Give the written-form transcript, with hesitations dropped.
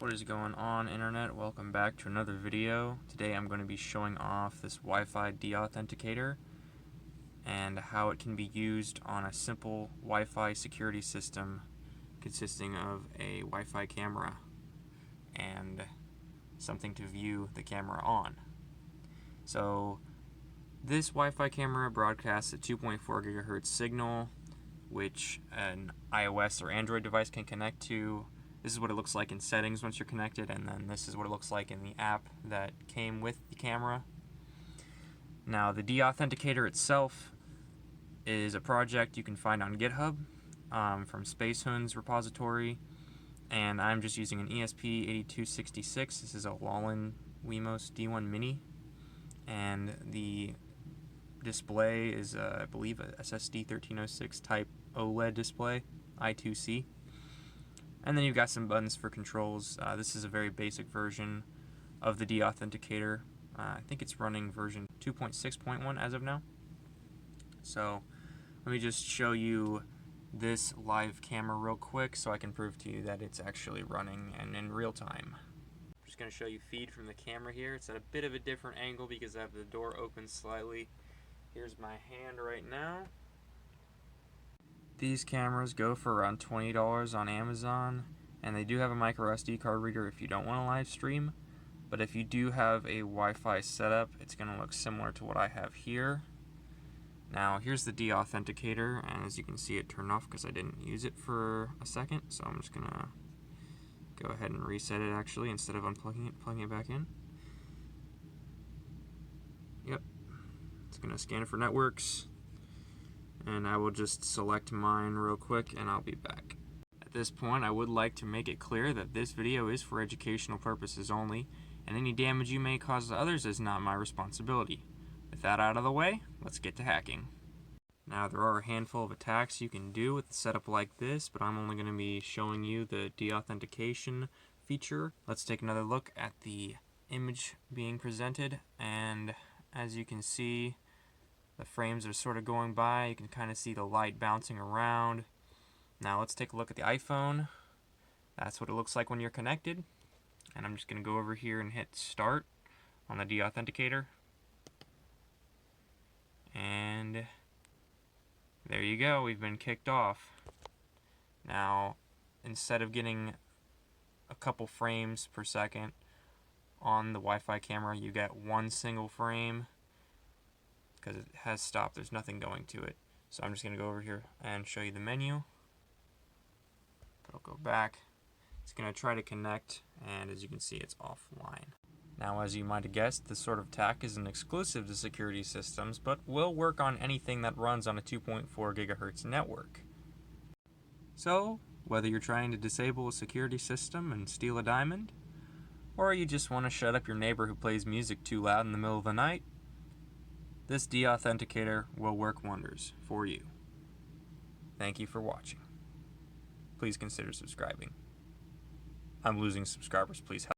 What is going on, internet? Welcome back to another video. Today I'm going to be showing off this Wi-Fi deauthenticator and how it can be used on a simple Wi-Fi security system consisting of a Wi-Fi camera and something to view the camera on. So this Wi-Fi camera broadcasts a 2.4 gigahertz signal, which an iOS or Android device can connect to. This is what it looks like in settings once you're connected, and then this is what it looks like in the app that came with the camera. Now, the deauthenticator itself is a project you can find on GitHub from Spacehund's repository, and I'm just using an ESP8266. This is a Lawlin Wemos D1 Mini, and the display is, I believe, a SSD 1306 type OLED display, I2C. And then you've got some buttons for controls. This is a very basic version of the deauthenticator. I think it's running version 2.6.1 as of now. So let me just show you this live camera real quick so I can prove to you that it's actually running and in real time. I'm just going to show you feed from the camera here. It's at a bit of a different angle because I have the door open slightly. Here's my hand right now. These cameras go for around $20 on Amazon, and they do have a micro SD card reader if you don't want to live stream. But if you do have a Wi-Fi setup, it's going to look similar to what I have here. Now here's the deauthenticator, and as you can see, it turned off because I didn't use it for a second. So I'm just going to go ahead and reset it actually instead of unplugging it, plugging it back in. Yep, it's going to scan it for networks. And I will just select mine real quick and I'll be back. At this point, I would like to make it clear that this video is for educational purposes only, and any damage you may cause to others is not my responsibility. With that out of the way, let's get to hacking. Now, there are a handful of attacks you can do with a setup like this, but I'm only going to be showing you the deauthentication feature. Let's take another look at the image being presented, and as you can see, the frames are sort of going by. You can kind of see the light bouncing around. Now let's take a look at the iPhone. That's what it looks like when you're connected. And I'm just going to go over here and hit start on the deauthenticator. And there you go, we've been kicked off. Now, instead of getting a couple frames per second on the Wi-Fi camera, you get one single frame, because it has stopped. There's nothing going to it. So I'm just going to go over here and show you the menu. It'll go back. It's going to try to connect, and as you can see, it's offline. Now, as you might have guessed, this sort of attack isn't exclusive to security systems, but will work on anything that runs on a 2.4 gigahertz network. So, whether you're trying to disable a security system and steal a diamond, or you just want to shut up your neighbor who plays music too loud in the middle of the night, this deauthenticator will work wonders for you. Thank you for watching. Please consider subscribing. I'm losing subscribers, please help.